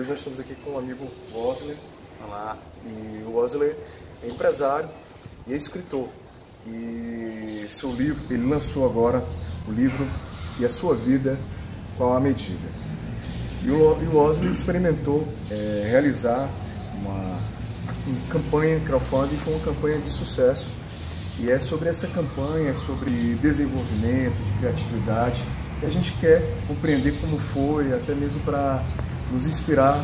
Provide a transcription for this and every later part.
hoje nós estamos aqui com o amigo Wesley. Olá. E o Wesley é empresário e é escritor. E seu livro, ele lançou agora o livro E a Sua Vida, Qual a Medida? E o Wesley experimentou realizar uma campanha crowdfunding, foi uma campanha de sucesso. E é sobre essa campanha, sobre desenvolvimento, de criatividade, que a gente quer compreender como foi, até mesmo para nos inspirar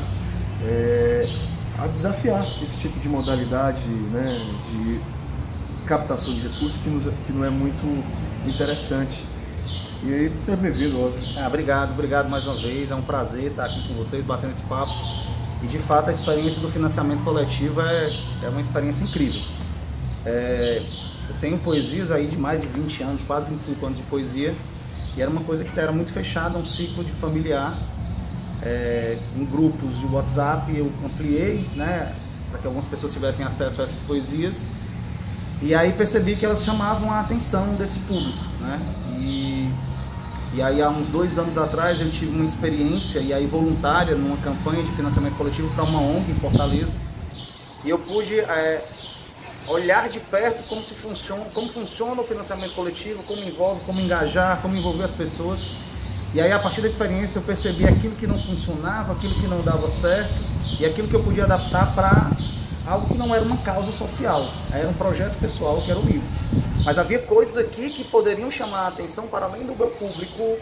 a desafiar esse tipo de modalidade, né, de captação de recursos que não é muito interessante. E aí, seja bem-vindo, Wesley. Obrigado mais uma vez, é um prazer estar aqui com vocês, batendo esse papo. E de fato a experiência do financiamento coletivo é uma experiência incrível. Eu tenho poesias aí de mais de 20 anos, quase 25 anos de poesia, e era uma coisa que era muito fechada, um ciclo de familiar, em grupos de WhatsApp. Eu ampliei, né, para que algumas pessoas tivessem acesso a essas poesias, e aí percebi que elas chamavam a atenção desse público, né? E aí há uns 2 anos atrás eu tive uma experiência, e aí voluntária, numa campanha de financiamento coletivo para uma ONG em Fortaleza, e eu pude olhar de perto como funciona o financiamento coletivo, como envolve, como engajar, como envolver as pessoas. E aí, a partir da experiência, eu percebi aquilo que não funcionava, aquilo que não dava certo, e aquilo que eu podia adaptar para algo que não era uma causa social, era um projeto pessoal, que era o livro. Mas havia coisas aqui que poderiam chamar a atenção para além do meu público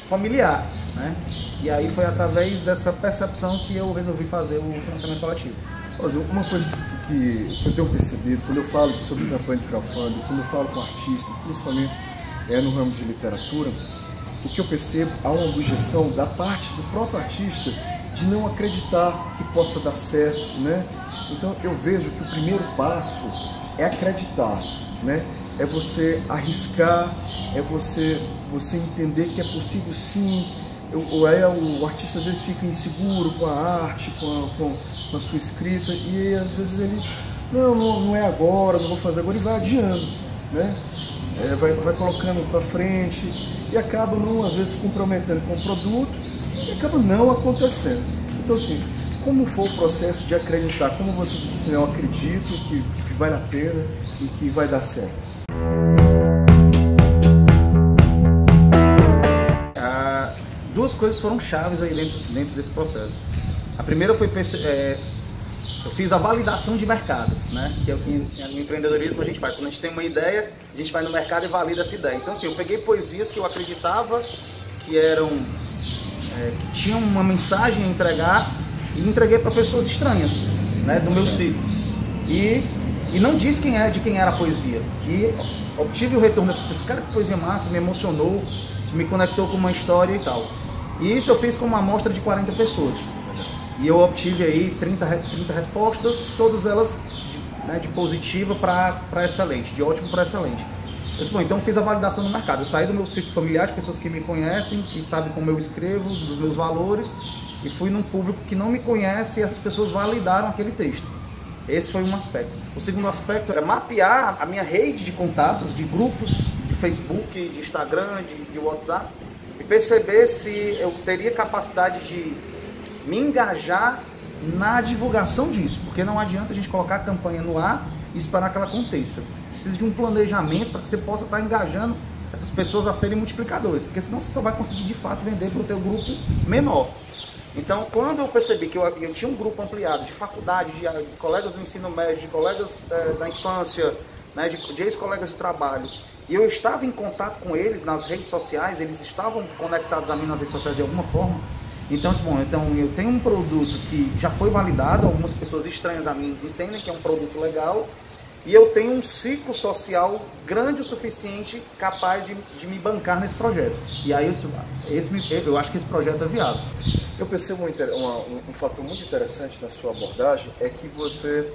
familiar, né? E aí foi através dessa percepção que eu resolvi fazer o financiamento coletivo. Uma coisa que eu tenho percebido, quando eu falo sobre campanha de crowdfunding, quando eu falo com artistas, principalmente no ramo de literatura, o que eu percebo, há uma objeção da parte do próprio artista de não acreditar que possa dar certo, né? Então eu vejo que o primeiro passo é acreditar, né? É você arriscar, é você entender que é possível sim. O artista às vezes fica inseguro com a arte, com a sua escrita, e às vezes ele, não é agora, não vou fazer agora, e vai adiando, né? Vai colocando para frente e acaba às vezes se comprometendo com o produto e acaba não acontecendo. Então assim, como foi o processo de acreditar? Como você disse assim, eu acredito que vale a pena e que vai dar certo? Duas coisas foram chaves aí dentro desse processo. A primeira foi eu fiz a validação de mercado, né? Que é o que no empreendedorismo a gente faz. Quando a gente tem uma ideia, a gente vai no mercado e valida essa ideia. Então assim, eu peguei poesias que eu acreditava que que tinham uma mensagem a entregar, e entreguei para pessoas estranhas, né, do meu ciclo. E não disse de quem era a poesia. E obtive o retorno dessas pessoas. Cara, que poesia massa, me emocionou, me conectou com uma história e tal. E isso eu fiz com uma amostra de 40 pessoas. E eu obtive aí 30 respostas, todas elas de positiva para excelente, de ótimo para excelente. Eu disse, bom, então fiz a validação no mercado. Eu saí do meu ciclo familiar, de pessoas que me conhecem, que sabem como eu escrevo, dos meus valores, e fui num público que não me conhece, e essas pessoas validaram aquele texto. Esse foi um aspecto. O segundo aspecto era mapear a minha rede de contatos, de grupos de Facebook, de Instagram, de WhatsApp, e perceber se eu teria capacidade de me engajar na divulgação disso, porque não adianta a gente colocar a campanha no ar e esperar que ela aconteça. Precisa de um planejamento para que você possa estar engajando essas pessoas a serem multiplicadores, porque senão você só vai conseguir de fato vender para o teu grupo menor. Então, quando eu percebi que eu tinha um grupo ampliado de faculdade, de colegas do ensino médio, de colegas da infância, né, de ex-colegas de trabalho, e eu estava em contato com eles nas redes sociais, eles estavam conectados a mim nas redes sociais de alguma forma, então eu tenho um produto que já foi validado, algumas pessoas estranhas a mim entendem que é um produto legal, e eu tenho um ciclo social grande o suficiente capaz de me bancar nesse projeto. E aí eu disse, eu acho que esse projeto é viável. Eu percebo um fator muito interessante na sua abordagem, é que você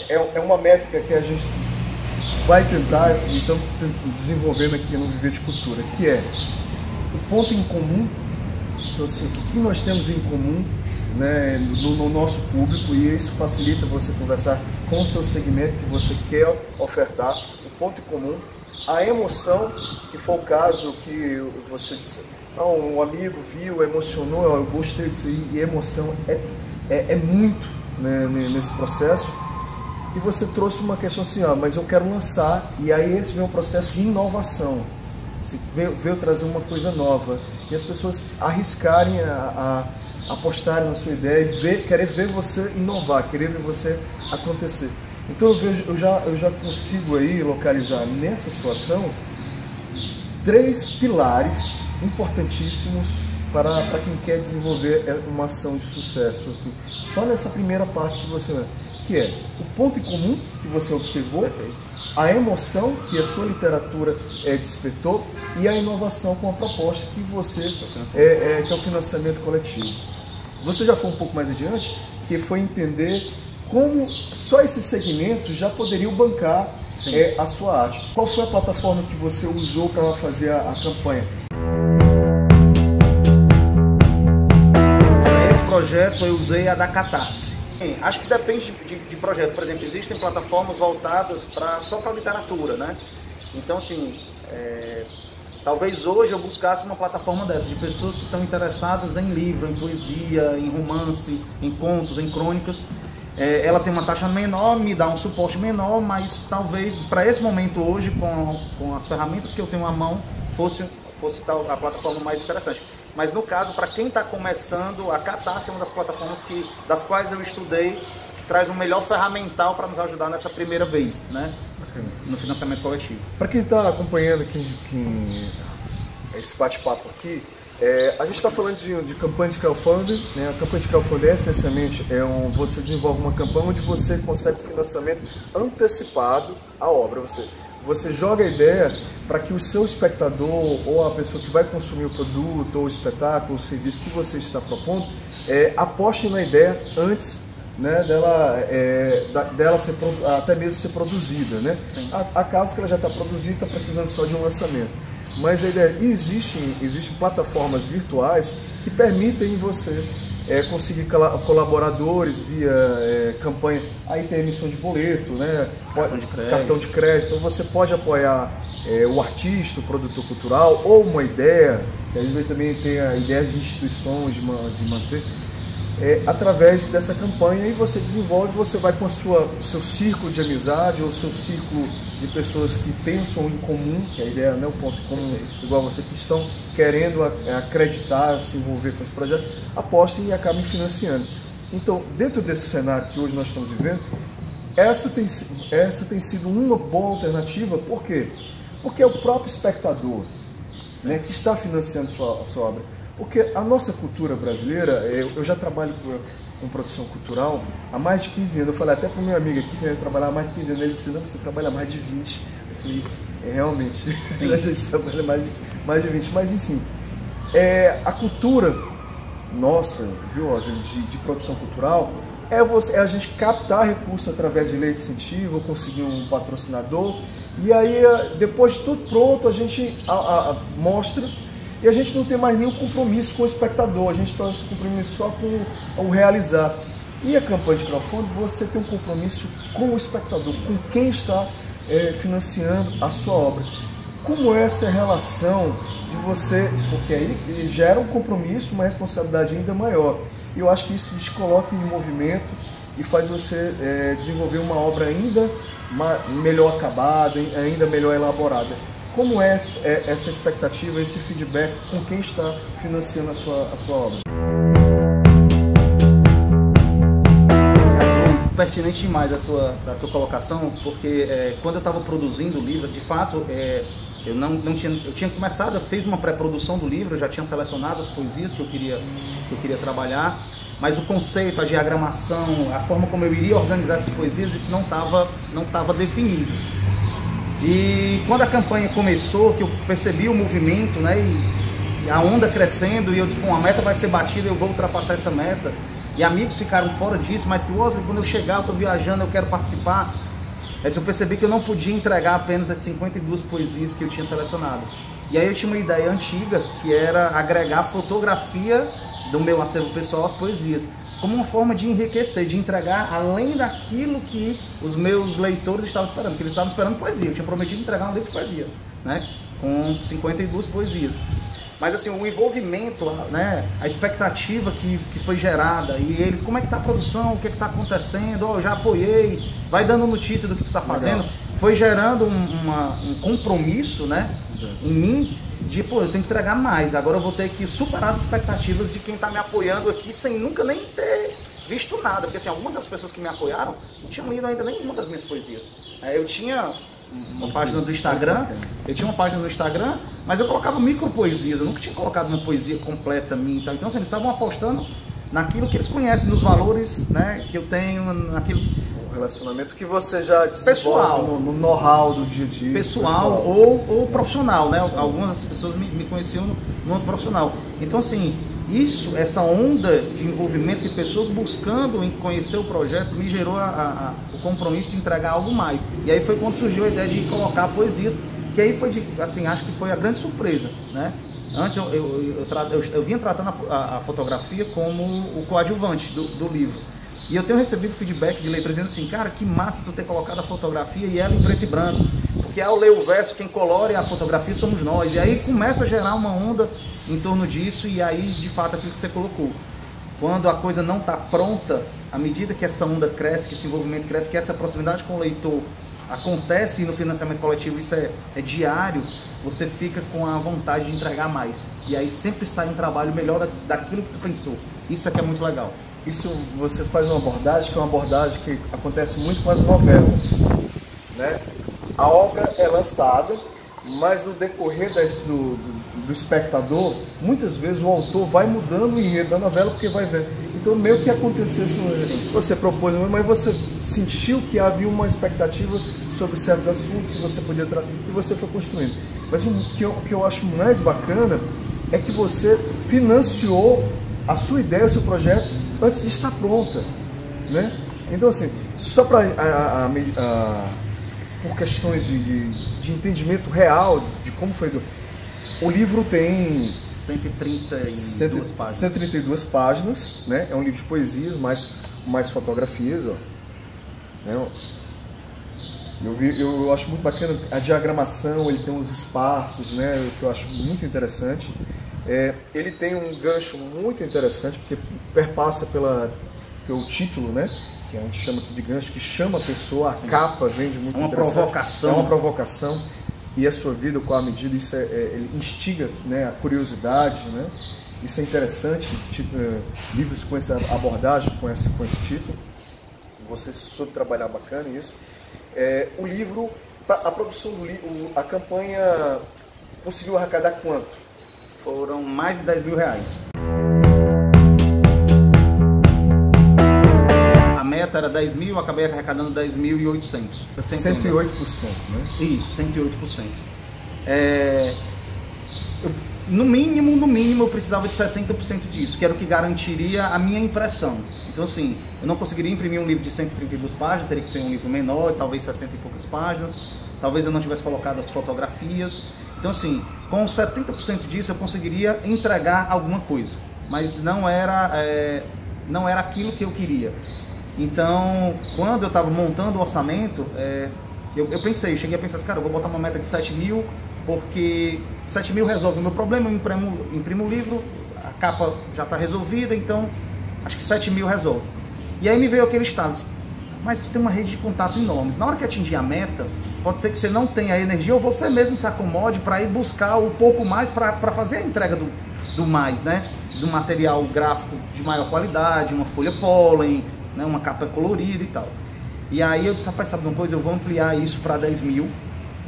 é uma métrica que a gente vai tentar, e estamos desenvolvendo aqui no Viver de Cultura, que é o ponto em comum. Então assim, o que nós temos em comum, né, no nosso público, e isso facilita você conversar com o seu segmento que você quer ofertar, o ponto em comum, a emoção, que foi o caso que você disse, um amigo viu, emocionou, eu gostei disso aí, e a emoção é muito, né, nesse processo. E você trouxe uma questão assim, mas eu quero lançar, e aí esse vem um processo de inovação. Você veio trazer uma coisa nova, e as pessoas arriscarem a apostarem na sua ideia e querer ver você inovar, querer ver você acontecer. Então eu já consigo aí localizar nessa situação 3 pilares importantíssimos para quem quer desenvolver uma ação de sucesso, assim. Só nessa primeira parte que é o ponto em comum que você observou, a emoção que a sua literatura despertou e a inovação com a proposta que você que é o financiamento coletivo. Você já foi um pouco mais adiante, que foi entender como só esses segmentos já poderiam bancar a sua arte. Qual foi a plataforma que você usou para fazer a campanha? Projeto eu usei a da Catarse. Acho que depende de projeto. Por exemplo, existem plataformas voltadas só para literatura, né? Então, assim, talvez hoje eu buscasse uma plataforma dessa, de pessoas que estão interessadas em livro, em poesia, em romance, em contos, em crônicas. Ela tem uma taxa menor, me dá um suporte menor, mas talvez para esse momento hoje, com as ferramentas que eu tenho à mão, fosse a plataforma mais interessante. Mas no caso, para quem está começando, a Catarse é uma das plataformas das quais eu estudei, que traz um melhor ferramental para nos ajudar nessa primeira vez, né? No financiamento coletivo. Para quem está acompanhando esse bate-papo aqui, a gente está falando de campanha de crowdfunding, né? A campanha de crowdfunding essencialmente você desenvolve uma campanha onde você consegue financiamento antecipado à obra. Você joga a ideia para que o seu espectador ou a pessoa que vai consumir o produto ou o espetáculo, o serviço que você está propondo, aposte na ideia antes, né, dela ser, até mesmo ser produzida, né? Há casos que ela já está produzida, está precisando só de um lançamento. Mas a ideia, existem plataformas virtuais que permitem você conseguir colaboradores via campanha. Aí tem emissão de boleto, né? Cartão de crédito. Então você pode apoiar o artista, o produtor cultural, ou uma ideia, que às vezes também tem a ideia de instituições de manter. Através dessa campanha, e você desenvolve, você vai com o seu círculo de amizade ou o seu círculo de pessoas que pensam em comum, que a ideia não é o ponto comum, igual você, que estão querendo acreditar, se envolver com esse projeto, apostem e acabem financiando. Então, dentro desse cenário que hoje nós estamos vivendo, essa tem sido uma boa alternativa. Por quê? Porque é o próprio espectador, né, que está financiando a sua obra. Porque a nossa cultura brasileira, eu já trabalho com produção cultural há mais de 15 anos. Eu falei até para o meu amigo aqui que eu ia trabalhar há mais de 15 anos. Ele disse, não, você trabalha mais de 20. Eu falei, realmente, a gente trabalha mais de 20. Mas, enfim, a cultura nossa, viu, Oswald, de produção cultural, é a gente captar recursos através de lei de incentivo, conseguir um patrocinador. E aí, depois de tudo pronto, a gente mostra. E a gente não tem mais nenhum compromisso com o espectador, a gente torna esse compromisso só com o realizar. E a campanha de crowdfunding, você tem um compromisso com o espectador, com quem está financiando a sua obra. Como essa é a relação de você, porque aí gera um compromisso, uma responsabilidade ainda maior. E eu acho que isso te coloca em movimento e faz você desenvolver uma obra ainda melhor acabada, ainda melhor elaborada. Como é essa expectativa, esse feedback com quem está financiando a sua obra? Pertinente demais a tua colocação, porque quando eu estava produzindo o livro, de fato, eu tinha começado, eu fiz uma pré-produção do livro, eu já tinha selecionado as poesias que eu queria trabalhar, mas o conceito, a diagramação, a forma como eu iria organizar essas poesias, isso não estava definido. E quando a campanha começou, que eu percebi o movimento, né, e a onda crescendo, e eu disse, bom, a meta vai ser batida, eu vou ultrapassar essa meta. E amigos ficaram fora disso, mas que, Oswald, quando eu chegar, eu estou viajando, eu quero participar. Aí eu percebi que eu não podia entregar apenas as 52 poesias que eu tinha selecionado. E aí eu tinha uma ideia antiga, que era agregar fotografia do meu acervo pessoal às poesias. como uma forma de enriquecer, de entregar além daquilo que os meus leitores estavam esperando, porque eles estavam esperando poesia. Eu tinha prometido entregar um livro de poesia, né, com 52 poesias. Mas assim, o envolvimento, né, a expectativa que foi gerada, e eles, como é que está a produção, o que está acontecendo, oh, já apoiei, vai dando notícia do que tu está fazendo. Legal. Foi gerando um compromisso, né, em mim, de, pô, eu tenho que entregar mais, agora eu vou ter que superar as expectativas de quem está me apoiando aqui, sem nunca nem ter visto nada, porque assim, algumas das pessoas que me apoiaram não tinham lido ainda nenhuma das minhas poesias. Eu tinha uma página do Instagram, mas eu colocava micropoesias, eu nunca tinha colocado uma poesia completa minha e tal. Então assim, eles estavam apostando naquilo que eles conhecem, nos valores, né, que eu tenho, naquilo... O relacionamento que você já desenvolve no know-how do dia a dia. Pessoal. Ou profissional, né? Sim. Algumas pessoas me conheciam no âmbito profissional. Então assim, essa onda de envolvimento de pessoas buscando conhecer o projeto me gerou o compromisso de entregar algo mais. E aí foi quando surgiu a ideia de colocar poesias, que aí foi, assim, acho que foi a grande surpresa, né? Antes eu vinha tratando a fotografia como o coadjuvante do livro. E eu tenho recebido feedback de leitores dizendo assim, cara, que massa tu ter colocado a fotografia e ela em preto e branco. Porque ao ler o verso, quem colore a fotografia somos nós. E aí começa a gerar uma onda em torno disso, e aí, de fato, aquilo que você colocou. Quando a coisa não está pronta, à medida que essa onda cresce, que esse envolvimento cresce, que essa proximidade com o leitor acontece, e no financiamento coletivo isso é diário, você fica com a vontade de entregar mais. E aí sempre sai um trabalho melhor daquilo que tu pensou. Isso aqui é muito legal. Isso você faz uma abordagem que é uma abordagem que acontece muito com as novelas, né? A obra é lançada, mas no decorrer do espectador, muitas vezes o autor vai mudando o enredo da novela porque vai ver. Então meio que aconteceu isso, você propôs, mas você sentiu que havia uma expectativa sobre certos assuntos que você podia tratar e você foi construindo. Mas o que eu acho mais bacana é que você financiou a sua ideia, o seu projeto antes de estar pronta, né? Então assim, só para por questões de entendimento real de como foi o livro tem 132 páginas, né? É um livro de poesias, mais fotografias, ó. Né? Eu acho muito bacana a diagramação, ele tem uns espaços, né? Que eu acho muito interessante. Ele tem um gancho muito interessante, porque perpassa pelo título, né? Que a gente chama aqui de gancho, que chama a pessoa, a capa vem de muito interessante. Provocação. É uma provocação. E a sua vida, com a medida, isso ele instiga, né, a curiosidade, né? Isso é interessante, livros com essa abordagem, com esse título. Você soube trabalhar bacana isso. O livro, a produção do livro, a campanha conseguiu arrecadar quanto? Foram mais de 10 mil reais. A meta era 10 mil, eu acabei arrecadando 10.800. 108%, né? Isso, 108%. No mínimo, eu precisava de 70% disso, que era o que garantiria a minha impressão. Então, assim, eu não conseguiria imprimir um livro de 132 páginas, teria que ser um livro menor, talvez 60 e poucas páginas. Talvez eu não tivesse colocado as fotografias. Então, assim, com 70% disso eu conseguiria entregar alguma coisa, mas não era aquilo que eu queria. Então, quando eu estava montando o orçamento, eu cheguei a pensar assim, cara, eu vou botar uma meta de 7 mil, porque 7 mil resolve o meu problema, eu imprimo o livro, a capa já está resolvida, então acho que 7 mil resolve. E aí me veio aquele estado, assim, mas você tem uma rede de contato enorme. Na hora que atingir a meta, pode ser que você não tenha energia ou você mesmo se acomode para ir buscar um pouco mais para fazer a entrega do mais, né? Do material gráfico de maior qualidade, uma folha pólen, né? Uma capa colorida e tal. E aí eu disse, rapaz, sabe uma coisa? Eu vou ampliar isso para 10 mil,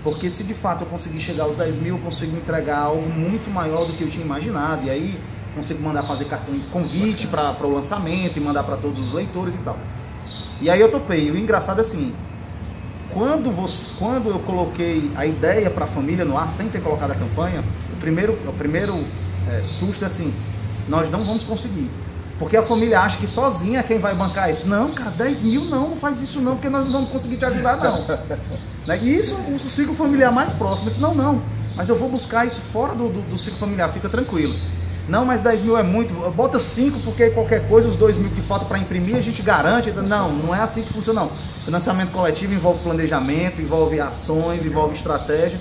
porque se de fato eu conseguir chegar aos 10 mil, eu consigo entregar algo muito maior do que eu tinha imaginado. E aí consigo mandar fazer cartão de convite para o lançamento e mandar para todos os leitores e tal. E aí eu topei. O engraçado é assim, quando eu coloquei a ideia para a família no ar, sem ter colocado a campanha, o primeiro susto é assim, nós não vamos conseguir. Porque a família acha que sozinha é quem vai bancar isso. Não, cara, 10 mil não faz isso não, porque nós não vamos conseguir te ajudar não. E isso, o ciclo familiar mais próximo, eu disse, não, mas eu vou buscar isso fora do ciclo familiar, fica tranquilo. Não, mas 10 mil é muito, bota 5 porque qualquer coisa, os 2 mil que faltam para imprimir, a gente garante. Não, não é assim que funciona não. Financiamento coletivo envolve planejamento, envolve ações, envolve estratégia.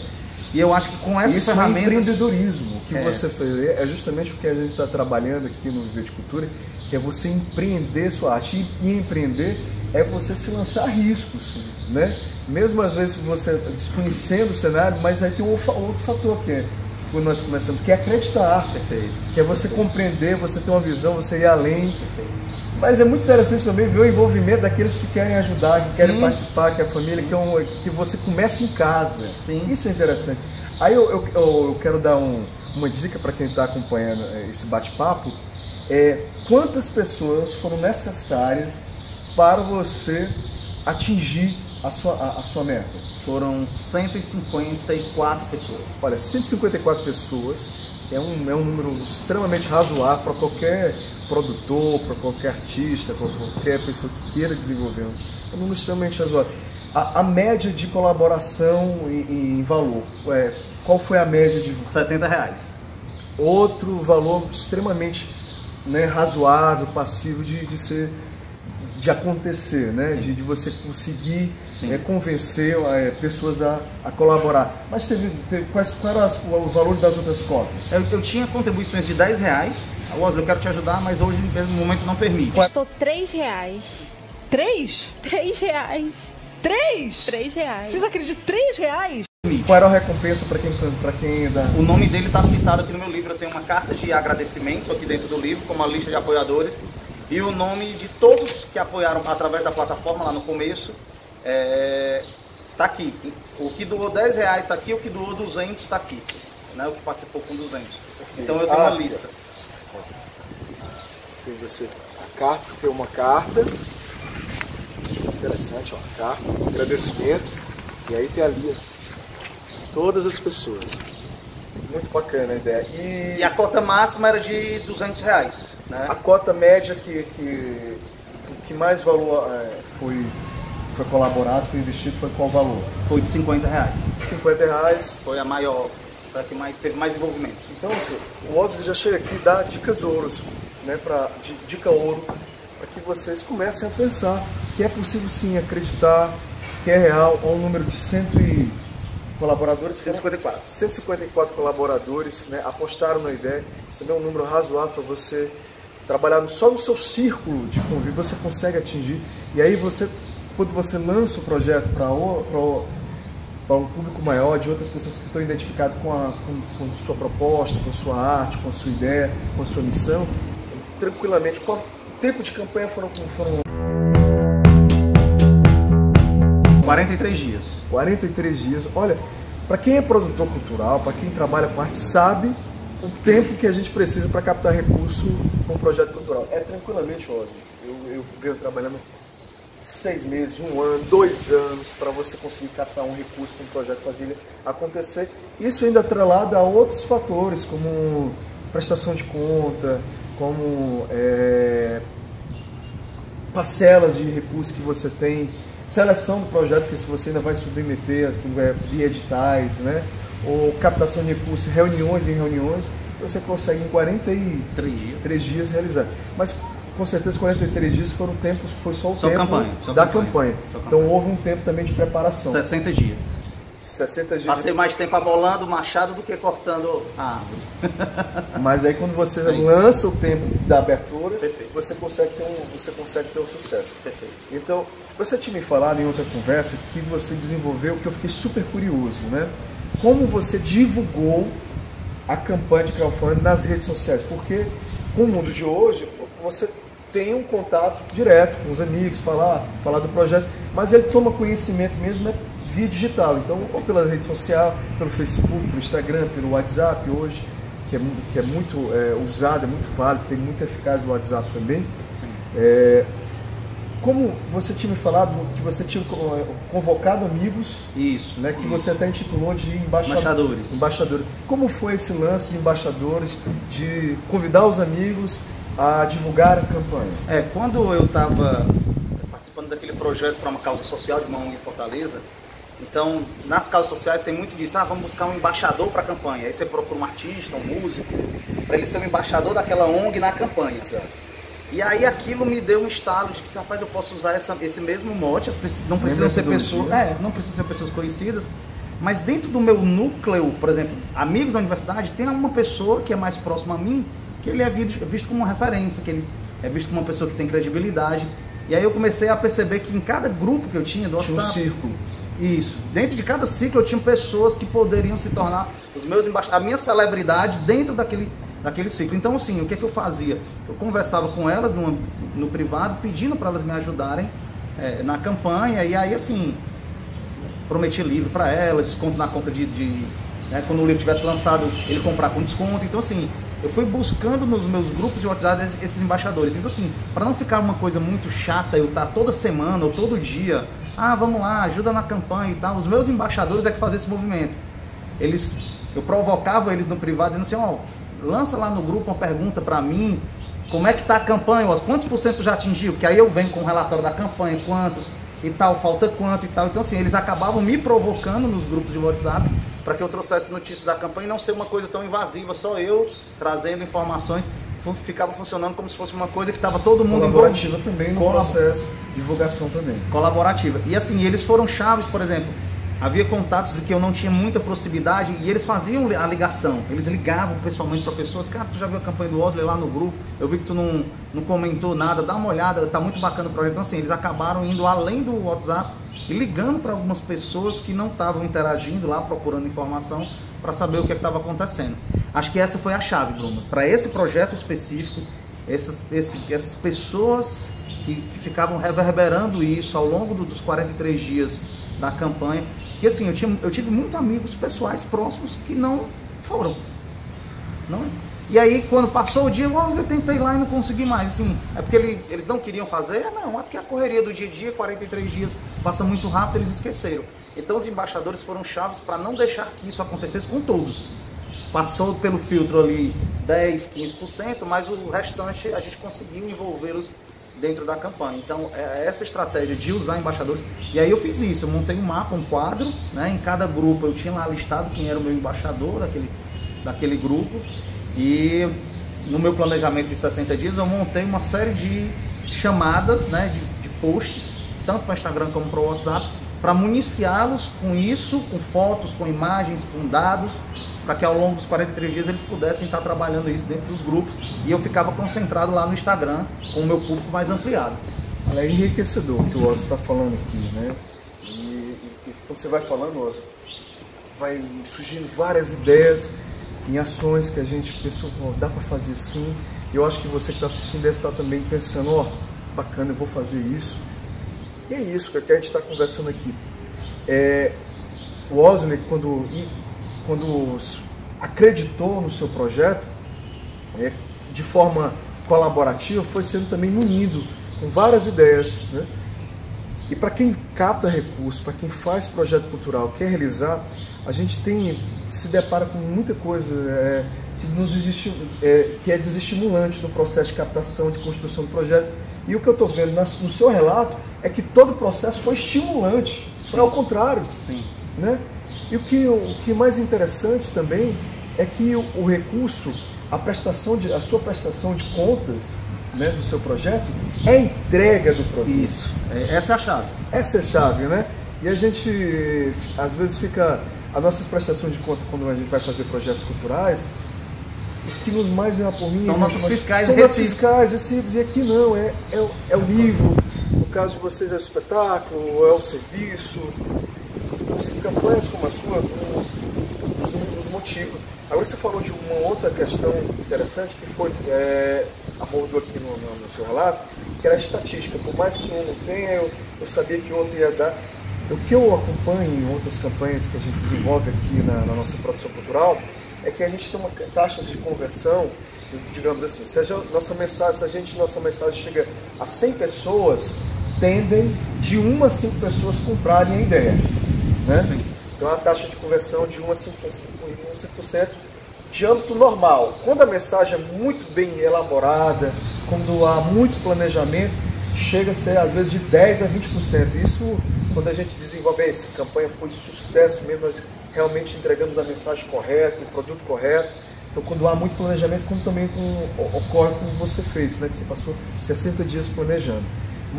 E eu acho que com essa ferramenta... Isso é empreendedorismo. O que você fez é justamente o que a gente está trabalhando aqui no Viver de Cultura, que é você empreender sua arte. E empreender é você se lançar riscos, né? Mesmo às vezes você desconhecendo o cenário, mas aí tem outro fator que é quando nós começamos, que é acreditar. Perfeito. Que é você compreender, você ter uma visão, você ir além. Perfeito. Mas é muito interessante também ver o envolvimento daqueles que querem ajudar, que querem participar, que é a família, que você começa em casa. Sim. Isso é interessante. Aí eu quero dar uma dica para quem está acompanhando esse bate-papo. Quantas pessoas foram necessárias para você atingir a sua meta? Foram 154 pessoas. Olha, 154 pessoas é um número extremamente razoável para qualquer produtor, para qualquer artista, para qualquer pessoa que queira desenvolver. É um número extremamente razoável. A média de colaboração em valor, qual foi a média de... R$70. Outro valor extremamente, né, razoável, passível de acontecer, né? De você conseguir convencer pessoas a colaborar. Mas quais eram os valores das outras cotas? Eu tinha contribuições de R$10. Wesley, eu quero te ajudar, mas hoje no momento não permite. Custou R$3. 3? R$3. 3? R$3. Vocês acreditam? R$3? Qual era a recompensa para quem dá? O nome dele está citado aqui no meu livro. Eu tenho uma carta de agradecimento aqui dentro do livro, com uma lista de apoiadores. E o nome de todos que apoiaram através da plataforma lá no começo está aqui. O que doou R$10 está aqui, o que doou 200 está aqui. Né? O que participou com 200. Então eu tenho uma lista. Tem você a carta, tem uma carta. Isso é interessante, ó, a carta, um agradecimento. E aí tem ali todas as pessoas. Muito bacana a ideia. E a cota máxima era de R$200. Né? A cota média que mais valor foi colaborado, foi investido, foi qual valor? Foi de R$50. R$50. Foi a maior, foi a que teve mais envolvimento. Então, assim, o Wesley já chega aqui e dá dicas ouros, né, dica ouro, para que vocês comecem a pensar que é possível sim acreditar que é real. Há um número de colaboradores, 154 colaboradores, né, apostaram na ideia. Isso também é um número razoável para você trabalhar só no seu círculo de convívio, você consegue atingir. E aí quando você lança o projeto para um público maior, de outras pessoas que estão identificadas com a sua proposta, com a sua arte, com a sua ideia, com a sua missão, tranquilamente. Qual tempo de campanha foram 43 dias. 43 dias. Olha, para quem é produtor cultural, para quem trabalha com arte, sabe o tempo que a gente precisa para captar recurso com um projeto cultural. É tranquilamente, Wesley. Eu venho trabalhando 6 meses, 1 ano, 2 anos para você conseguir captar um recurso para um projeto, fazer ele acontecer. Isso ainda atrelado a outros fatores, como prestação de conta, como parcelas de recursos que você tem, seleção do projeto, que se você ainda vai submeter via editais, né? Ou captação de recursos, reuniões, você consegue em 43 dias realizar. Mas com certeza 43 dias foi só o tempo da campanha. Então houve um tempo também de preparação. 60 dias. 60 dias. Passei mais tempo abolando o machado do que cortando a árvore. Mas aí quando você lança o tempo da abertura, perfeito, você consegue ter um sucesso. Perfeito. Então, você tinha me falado em outra conversa que você desenvolveu, que eu fiquei super curioso, né? Como você divulgou a campanha de crowdfunding nas redes sociais? Porque com o mundo de hoje, você tem um contato direto com os amigos, falar do projeto, mas ele toma conhecimento mesmo via digital. Então, ou pela rede social, pelo Facebook, pelo Instagram, pelo WhatsApp hoje, que é muito usado, é muito válido, tem muita eficácia o WhatsApp também. Como você tinha me falado que você tinha convocado amigos, isso, né, que você até intitulou de embaixadores. Como foi esse lance de embaixadores, de convidar os amigos a divulgar a campanha? Quando eu estava participando daquele projeto para uma causa social de uma ONG em Fortaleza, então nas causas sociais tem muito disso, vamos buscar um embaixador para a campanha. Aí você procura um artista, um músico, para ele ser o embaixador daquela ONG na campanha. Certo. E aí aquilo me deu um estalo de que, rapaz, eu posso usar esse mesmo mote, não precisam ser pessoas, não precisam ser pessoas conhecidas, mas dentro do meu núcleo, por exemplo, amigos da universidade, tem uma pessoa que é mais próxima a mim, que ele é visto como uma referência, que ele é visto como uma pessoa que tem credibilidade. E aí eu comecei a perceber que em cada grupo que eu tinha do WhatsApp... Tinha um círculo. Isso. Dentro de cada ciclo eu tinha pessoas que poderiam se tornar os meus embaixadores, a minha celebridade dentro daquele ciclo. Então, assim, o que eu fazia? Eu conversava com elas no privado, pedindo para elas me ajudarem na campanha, e aí, assim, prometi livro para ela, desconto na compra né, quando o livro tivesse lançado, ele comprar com desconto. Então, assim, eu fui buscando nos meus grupos de WhatsApp esses embaixadores. Então, assim, para não ficar uma coisa muito chata, eu estar toda semana ou todo dia, vamos lá, ajuda na campanha e tal. Os meus embaixadores é que faziam esse movimento. Eu provocava eles no privado, dizendo assim, lança lá no grupo uma pergunta para mim, como é que tá a campanha, quantos % já atingiu? Porque aí eu venho com o relatório da campanha, quantos e tal, falta quanto e tal. Então, assim, eles acabavam me provocando nos grupos de WhatsApp para que eu trouxesse notícias da campanha e não ser uma coisa tão invasiva, só eu trazendo informações. Ficava funcionando como se fosse uma coisa que estava todo mundo colaborativa também no processo, divulgação também. Colaborativa. E assim, eles foram chaves, por exemplo, havia contatos de que eu não tinha muita proximidade e eles faziam a ligação. Eles ligavam pessoalmente para pessoas, cara, tu já viu a campanha do Wesley lá no grupo? Eu vi que tu não comentou nada, dá uma olhada, tá muito bacana o projeto. Então assim, eles acabaram indo além do WhatsApp e ligando para algumas pessoas que não estavam interagindo lá, procurando informação para saber o que estava acontecendo. Acho que essa foi a chave, Bruno. Para esse projeto específico, essas pessoas que ficavam reverberando isso ao longo dos 43 dias da campanha. Porque assim, eu tive muitos amigos pessoais próximos que não foram. E aí, quando passou o dia, eu tentei lá e não consegui mais. Assim, é porque eles não queriam fazer? Não, é porque a correria do dia a dia, 43 dias, passa muito rápido, eles esqueceram. Então os embaixadores foram chaves para não deixar que isso acontecesse com todos. Passou pelo filtro ali 10, 15%, mas o restante a gente conseguiu envolvê-los dentro da campanha. Então, essa estratégia de usar embaixadores. E aí eu fiz isso, eu montei um mapa, um quadro, né? Em cada grupo eu tinha lá listado quem era o meu embaixador daquele grupo. E no meu planejamento de 60 dias eu montei uma série de chamadas, né? de posts, tanto para o Instagram como para o WhatsApp, para municiá-los com isso, com fotos, com imagens, com dados, para que ao longo dos 43 dias eles pudessem estar trabalhando isso dentro dos grupos, e eu ficava concentrado lá no Instagram com o meu público mais ampliado. É enriquecedor o que o Oso está falando aqui, né? E quando você vai falando, Oso, vai surgindo várias ideias em ações que a gente pensou, dá para fazer assim. Eu acho que você que está assistindo deve estar também pensando, bacana, eu vou fazer isso. E é isso que a gente está conversando aqui. O Wesley, quando acreditou no seu projeto, de forma colaborativa, foi sendo também munido com várias ideias, né? E para quem capta recursos, para quem faz projeto cultural, quer realizar, a gente se depara com muita coisa que é desestimulante no processo de captação, de construção do projeto. E o que eu estou vendo no seu relato é que todo o processo foi estimulante, foi ao contrário. Sim. Né? E o que é mais interessante também é que o recurso, a sua prestação de contas, né, do seu projeto, é a entrega do produto. Isso, essa é a chave. Essa é a chave, né? E a gente, às vezes, as nossas prestações de conta, quando a gente vai fazer projetos culturais, o que nos mais é por mim... São notas fiscais, são notas fiscais, recibos, e aqui não, é o livro, no caso de vocês é o espetáculo, é o serviço, então, assim, campanhas como a sua nos motivam. Agora você falou de uma outra questão interessante que foi, abordou aqui no seu relato, que era a estatística. Por mais que um não tenha, eu sabia que o outro ia dar. O que eu acompanho em outras campanhas que a gente desenvolve aqui na nossa produção cultural é que a gente tem taxas de conversão, digamos assim, se nossa mensagem chega a 100 pessoas, tendem de 1 a 5 pessoas comprarem a ideia, né? Sim. Então a taxa de conversão de 1 a 5% de âmbito normal. Quando a mensagem é muito bem elaborada, quando há muito planejamento, chega a ser às vezes de 10 a 20%. Isso, quando a gente desenvolve essa campanha, foi sucesso mesmo, nós realmente entregamos a mensagem correta, o produto correto, Então, quando há muito planejamento, como também ocorre como você fez, né? Que você passou 60 dias planejando.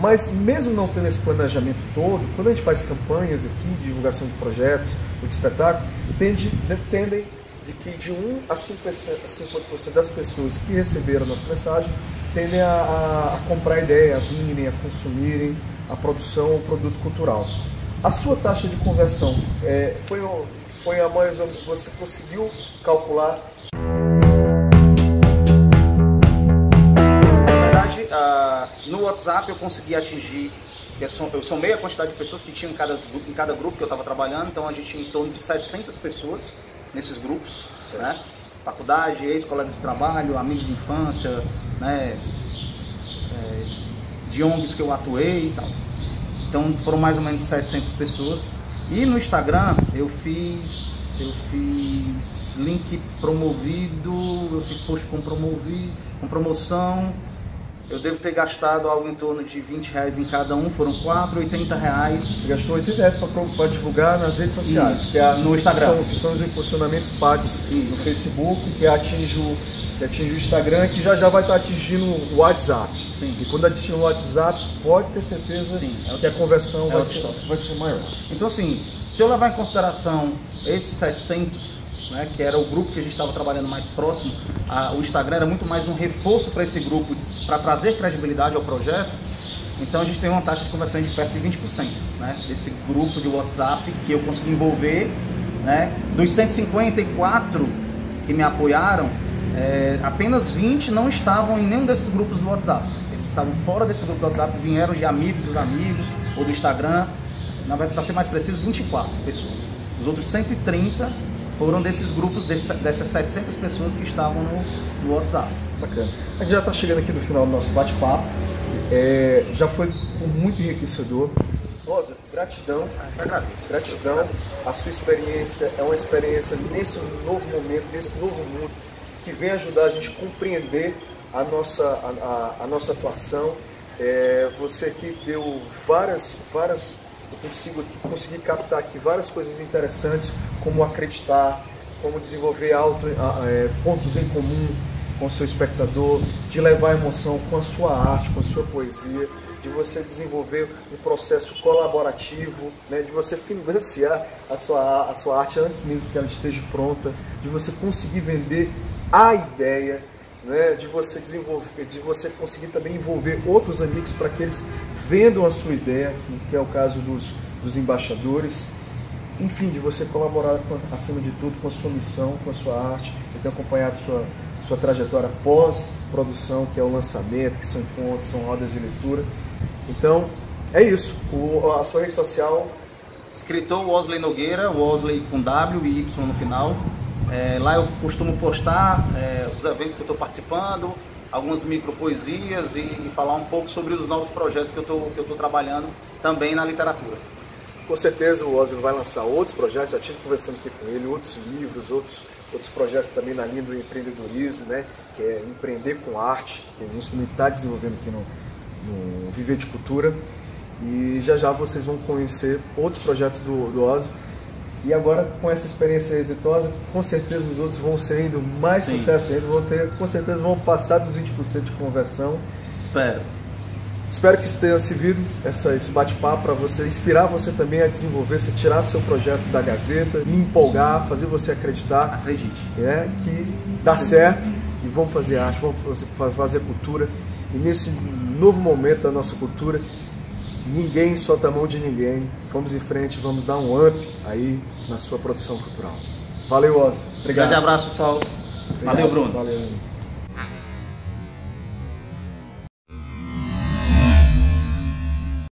Mas mesmo não tendo esse planejamento todo, quando a gente faz campanhas aqui, de divulgação de projetos ou de espetáculo, tendem de que de 1 a 50% das pessoas que receberam a nossa mensagem tendem a comprar a ideia, a virem, a consumirem a produção ou produto cultural. A sua taxa de conversão foi a mais ou menos, você conseguiu calcular? No WhatsApp eu consegui atingir, eu somei a quantidade de pessoas que tinham em cada grupo que eu estava trabalhando, então a gente tinha em torno de 700 pessoas nesses grupos, né? Faculdade, ex-colegas de trabalho, amigos de infância, né? De ONGs que eu atuei e tal. Então foram mais ou menos 700 pessoas. E no Instagram eu fiz link promovido, eu fiz post com promoção. Eu devo ter gastado algo em torno de R$20 em cada um, foram 4, R$80. Você gastou R$80 para divulgar nas redes sociais, Isso, que no Instagram. Que são os impulsionamentos pagos no Facebook, que atinge o Instagram, que já vai estar atingindo o WhatsApp. Sim. E quando atingir o WhatsApp, pode ter certeza que a conversão vai ser maior. Então, assim, se eu levar em consideração esses 700, né, que era o grupo que a gente estava trabalhando mais próximo, o Instagram era muito mais um reforço para esse grupo, para trazer credibilidade ao projeto. Então a gente tem uma taxa de conversão de perto de 20%, né, desse grupo de WhatsApp que eu consegui envolver, né, dos 154 que me apoiaram, apenas 20 não estavam em nenhum desses grupos do WhatsApp. Eles estavam fora desse grupo do WhatsApp, vieram de amigos dos amigos ou do Instagram. Na verdade, para ser mais preciso, 24 pessoas. Os outros 130 foram desses grupos, dessas 700 pessoas que estavam no WhatsApp. Bacana. A gente já está chegando aqui no final do nosso bate-papo. Já foi muito enriquecedor. Rosa, gratidão. Gratidão. A sua experiência é uma experiência nesse novo momento, nesse novo mundo, que vem ajudar a gente a compreender a nossa atuação. Você aqui deu várias eu consegui captar aqui várias coisas interessantes, como acreditar, como desenvolver pontos em comum com o seu espectador, de levar a emoção com a sua arte, com a sua poesia, de você desenvolver um processo colaborativo, né, de você financiar a sua arte antes mesmo que ela esteja pronta, de você conseguir vender a ideia, né, de você conseguir também envolver outros amigos para que eles vendam a sua ideia, que é o caso dos embaixadores. Enfim, de você colaborar, acima de tudo, com a sua missão, com a sua arte. Eu tenho acompanhado sua trajetória pós-produção, que é o lançamento, que são encontros, são rodas de leitura. Então, é isso. A sua rede social... Escritor Wosley Nogueira, Wosley com W e Y no final. Lá eu costumo postar os eventos que eu estou participando, algumas micropoesias e falar um pouco sobre os novos projetos que eu estou trabalhando também na literatura. Com certeza o Wosley vai lançar outros projetos, já estive conversando aqui com ele, outros livros, outros projetos também na linha do empreendedorismo, né, que é empreender com arte, que a gente também está desenvolvendo aqui no Viver de Cultura. E já vocês vão conhecer outros projetos do Wosley. E agora, com essa experiência exitosa, com certeza os outros vão ser ainda mais sucesso ainda, com certeza vão passar dos 20% de conversão. Espero que isso tenha servido, esse bate-papo, para você inspirar você também a desenvolver, você tirar seu projeto da gaveta, me empolgar, fazer você acreditar. Acredite. Que dá certo e vamos fazer arte, vamos fazer cultura. E nesse novo momento da nossa cultura, ninguém solta a mão de ninguém. Vamos em frente, vamos dar um up aí na sua produção cultural. Valeu, Wosley. Obrigado. Grande abraço, pessoal. Obrigado. Valeu, Bruno. Valeu.